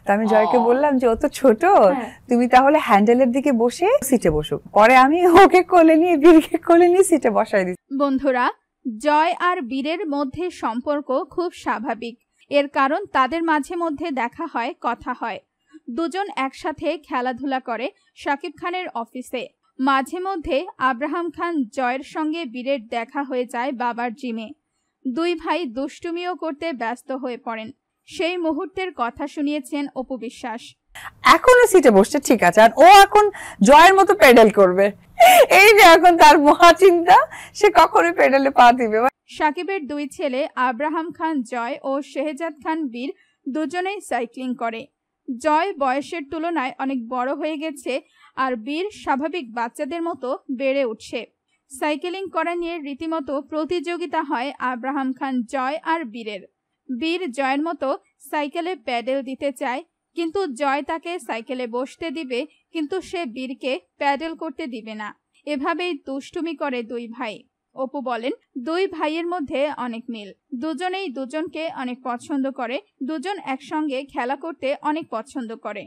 তো আমি জয়কে বললাম যে ও তো ছোট, তুমি তাহলে হ্যান্ডেলের দিকে বসে সিটে বসো। পরে আমি ওকে কোলে নিয়ে বীরকে কোলে নিয়ে সিটে বসাই দিই। বন্ধুরা, জয় আর বীরের মধ্যে সম্পর্ক খুব স্বাভাবিক। এর কারণ তাদের মাঝে মধ্যে দেখা হয়, কথা হয়। দুজন একসাথে খেলাধুলা করে শাকিব খানের অফিসে। মাঝে মধ্যে আব্রাহাম খান জয়ের সঙ্গে বীরের দেখা হয়ে যায় বাবার জিমে। দুই ভাই দুষ্টুমিও করতে ব্যস্ত হয়ে পড়েন। সেই মুহূর্তের কথা শুনিয়েছেন অপু বিশ্বাস। এখনো সিটে বসছে, ঠিক আছে, আর ও এখন জয়ের মতো পেডাল করবে, এই যে এখন তার মহা চিন্তা, সে কখনোই পেডালে পা দিবে। সাকিবের দুই ছেলে আব্রাহাম খান জয় ও শেহজাদ খান বীর দুজনেই সাইক্লিং করে। জয় বয়সের তুলনায় অনেক বড় হয়ে গেছে, আর বীর স্বাভাবিক বাচ্চাদের মতো বেড়ে উঠছে। সাইকেলিং করা নিয়ে রীতিমতো প্রতিযোগিতা হয় আব্রাহাম খান জয় আর বীরের। বীর জয়ের মতো সাইকেলে প্যাডেল দিতে চায়, কিন্তু জয় তাকে সাইকেলে বসতে দিবে, কিন্তু সে বীরকে প্যাডেল করতে দিবে না। এভাবেই দুষ্টুমি করে দুই ভাই। অপু বলেন, দুই ভাইয়ের মধ্যে অনেক মিল। দুজনেই দুজনকে অনেক পছন্দ করে, দুজন একসঙ্গে খেলা করতে অনেক পছন্দ করে।